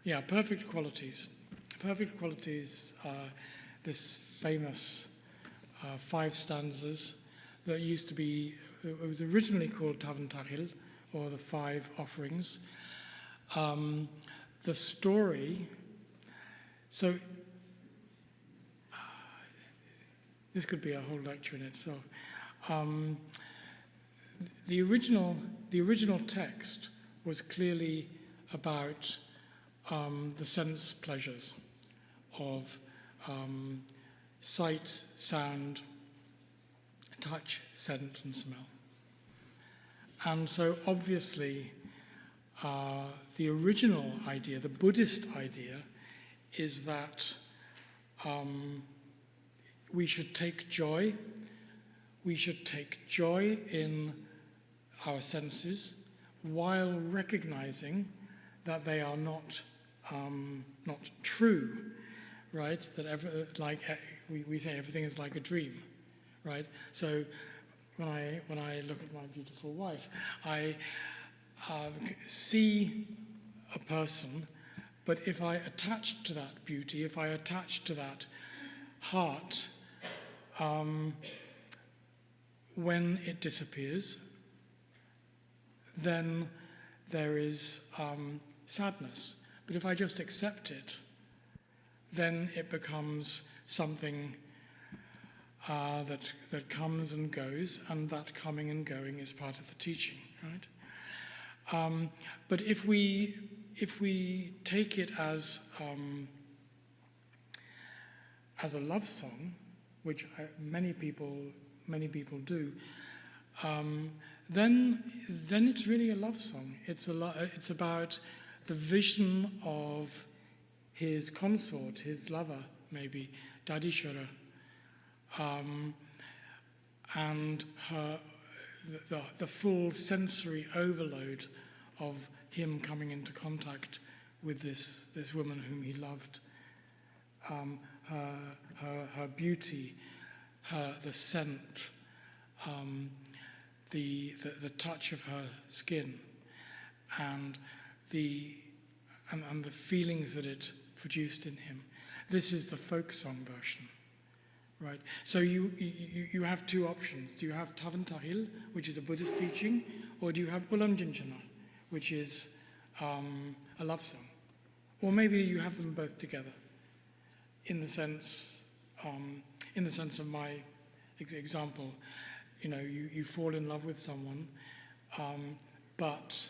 yeah, perfect qualities. Perfect qualities are this famous 5 stanzas that used to be, it was originally called Tavan Tahil, or the 5 offerings. The story, so this could be a whole lecture in itself. The original text was clearly about the sense pleasures of sight, sound, touch, scent, and smell. And so obviously the original idea, the Buddhist idea, is that we should take joy. We should take joy in our senses while recognizing that they are not true, right? That we say everything is like a dream, right? So when I look at my beautiful wife, I see a person, but if I attach to that beauty, if I attach to that heart, when it disappears, then there is sadness. But if I just accept it, then it becomes something that comes and goes, and that coming and going is part of the teaching, right? But if we take it as a love song, which many people do, then it's really a love song. It's about the vision of his consort, his lover, maybe Dadishara, and the full sensory overload of him coming into contact with this woman whom he loved, her beauty, the scent, the touch of her skin, and the feelings that it produced in him. This is the folk song version, right? So you have 2 options. Do you have Tavan Tahil, which is a Buddhist teaching, or do you have Ulam Jinchana, which is a love song? Or maybe you have them both together, in the sense of my example. You know, you fall in love with someone, but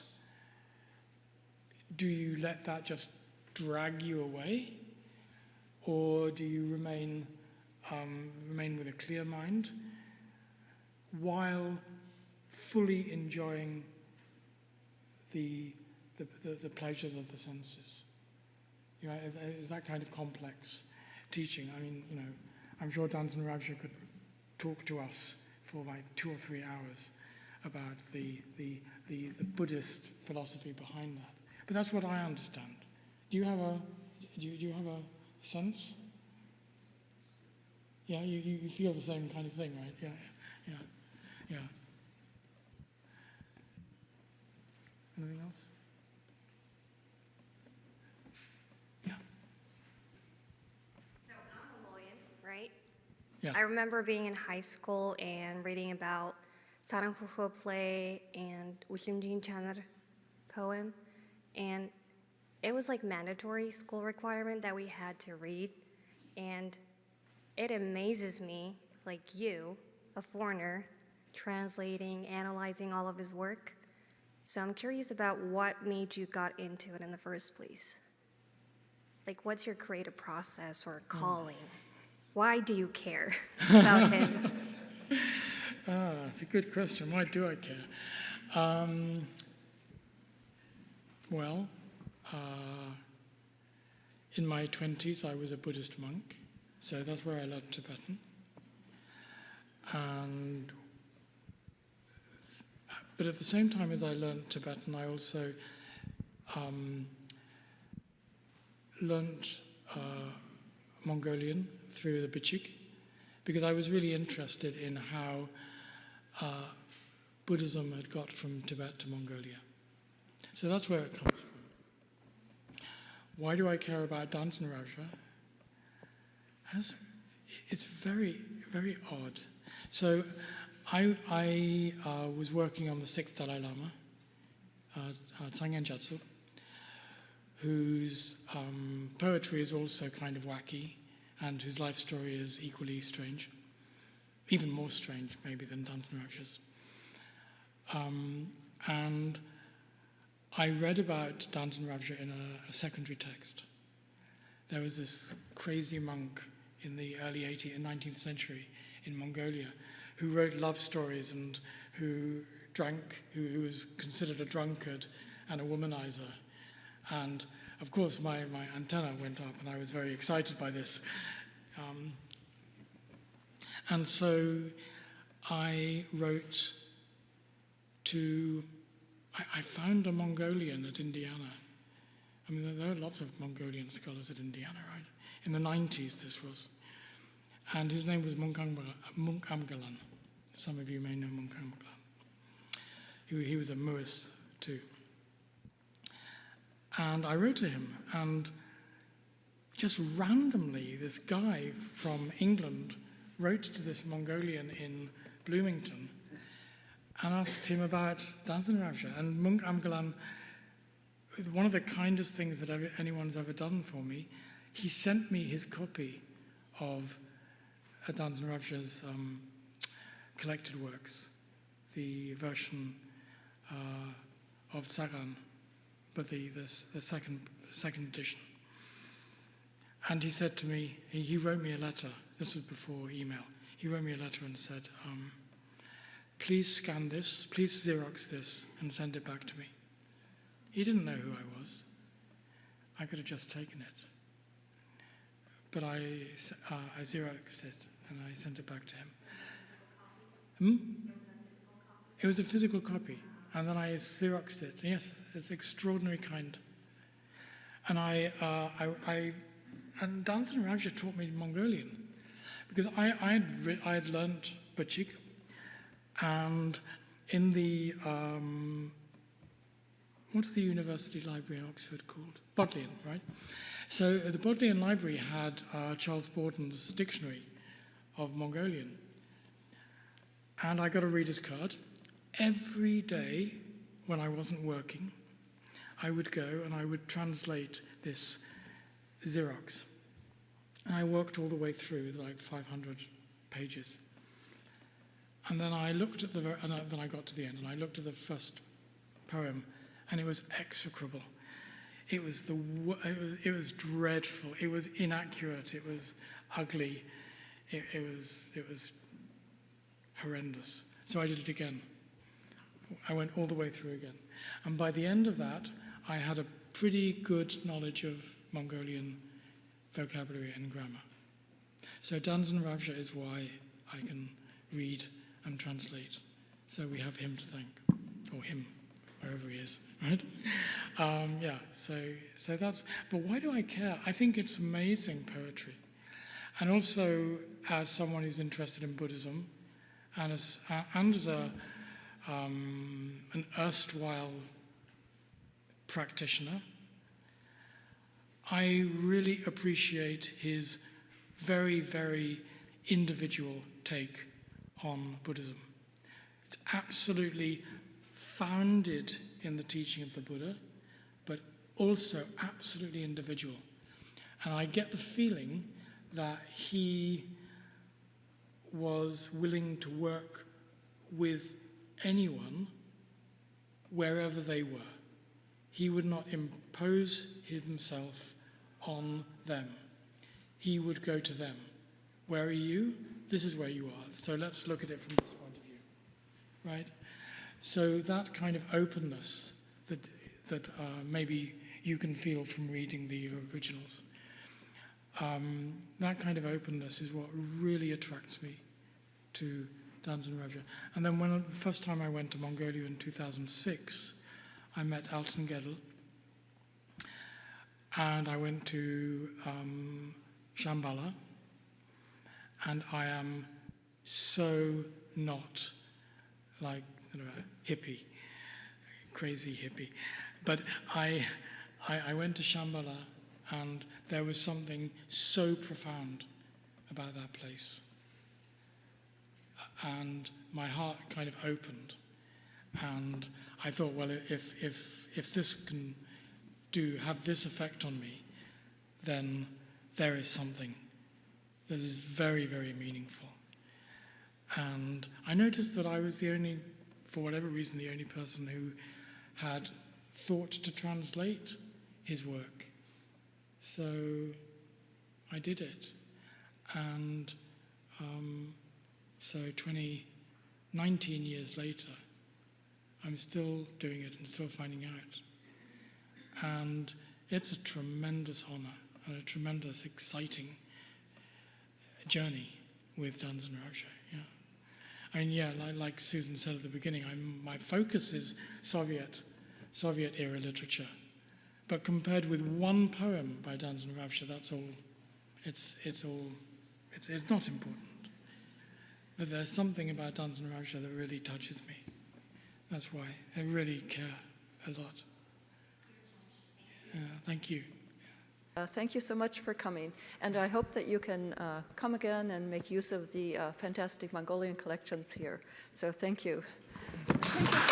do you let that just drag you away, or do you remain with a clear mind while fully enjoying the pleasures of the senses? You know, it's that kind of complex teaching. I mean, you know, I'm sure Danton Ravsha could talk to us for like 2 or 3 hours about the Buddhist philosophy behind that. But that's what I understand. Do you have a sense? Yeah, you feel the same kind of thing, right? Yeah. Anything else? Yeah. So I'm Mongolian, right? Yeah. I remember being in high school and reading about Saranghuho play and Ushimjin Chanar poem, and it was like mandatory school requirement that we had to read, and it amazes me, like you, a foreigner, translating, analyzing all of his work. So I'm curious about what made you got into it in the first place. Like, what's your creative process or calling? Why do you care about him? That's a good question. Why do I care? Well, in my 20s, I was a Buddhist monk, so that's where I learned Tibetan. But at the same time as I learned Tibetan, I also learned Mongolian through the Bichik because I was really interested in how Buddhism had got from Tibet to Mongolia. So that's where it comes from. Why do I care about Danzan Ravsha? It's very, very odd. So I was working on the 6th Dalai Lama, Tsangyen Gyatso, whose poetry is also kind of wacky and whose life story is equally strange, even more strange maybe than Danzan Ravsha's. And I read about Danzan Ravsha in a secondary text. There was this crazy monk in the early 19th century in Mongolia who wrote love stories and who drank, who was considered a drunkard and a womanizer. And of course my antenna went up and I was very excited by this. And so I wrote to, I found a Mongolian at Indiana. I mean, there are lots of Mongolian scholars at Indiana, right? In the 90s this was. And his name was Munk Amgalan. Some of you may know Munk Amgalan. He was a Muis too. And I wrote to him, and just randomly, this guy from England wrote to this Mongolian in Bloomington and asked him about Danzan Ravsha. And Munk Amgalan, one of the kindest things that anyone's ever done for me, he sent me his copy of Danzan Ravsha's collected works, the version of Tsagan, but the second edition. And he said to me, he wrote me a letter, this was before email, he wrote me a letter and said, please scan this, please Xerox this and send it back to me. He didn't know who I was. I could have just taken it. But I Xeroxed it and I sent it back to him. It was a physical copy. And then I Xeroxed it. Yes, it's extraordinarily kind. And and Danzan Ravsha taught me Mongolian because I had learnt Bachik, and in the what's the university library in Oxford called? Bodleian, right? So the Bodleian Library had Charles Borden's dictionary of Mongolian, and I got a reader's card. Every day when I wasn't working, I would go and I would translate this Xerox. And I worked all the way through, like 500 pages. And then I looked at then I got to the end, and I looked at the first poem, and it was execrable. It was dreadful. It was inaccurate. It was ugly. It was horrendous. So I did it again. I went all the way through again. And by the end of that, I had a pretty good knowledge of Mongolian vocabulary and grammar. So Danzan Ravsha is why I can read and translate. So we have him to thank, or him, wherever he is, right? Yeah, so that's, but why do I care? I think it's amazing poetry. And also, as someone who's interested in Buddhism, and as an erstwhile practitioner, I really appreciate his very, very individual take on Buddhism. It's absolutely founded in the teaching of the Buddha, but also absolutely individual. And I get the feeling that he was willing to work with anyone wherever they were. He would not impose himself on them. He would go to them. Where are you? This is where you are. So let's look at it from this point of view, right? So that kind of openness that maybe you can feel from reading the originals, that kind of openness is what really attracts me to Danzan Ravsha. And then the first time I went to Mongolia in 2006, I met Alton Gedel, and I went to Shambhala, and I am so not like a hippie, crazy hippie. But I went to Shambhala, and there was something so profound about that place. And my heart kind of opened. And I thought, well, if this can have this effect on me, then there is something that is very, very meaningful. And I noticed that I was the only, for whatever reason, the only person who had thought to translate his work. So I did it. And so 19 years later, I'm still doing it and still finding out. And it's a tremendous honor and a tremendous exciting journey with Danzan Rinpoche. Yeah. I mean, yeah, like Susan said at the beginning, my focus is Soviet era literature. But compared with one poem by Danzan Rinpoche, that's all. It's not important. But there's something about Danzan Rinpoche that really touches me. That's why I really care a lot. Thank you. Thank you so much for coming. And I hope that you can come again and make use of the fantastic Mongolian collections here. So thank you. Thank you.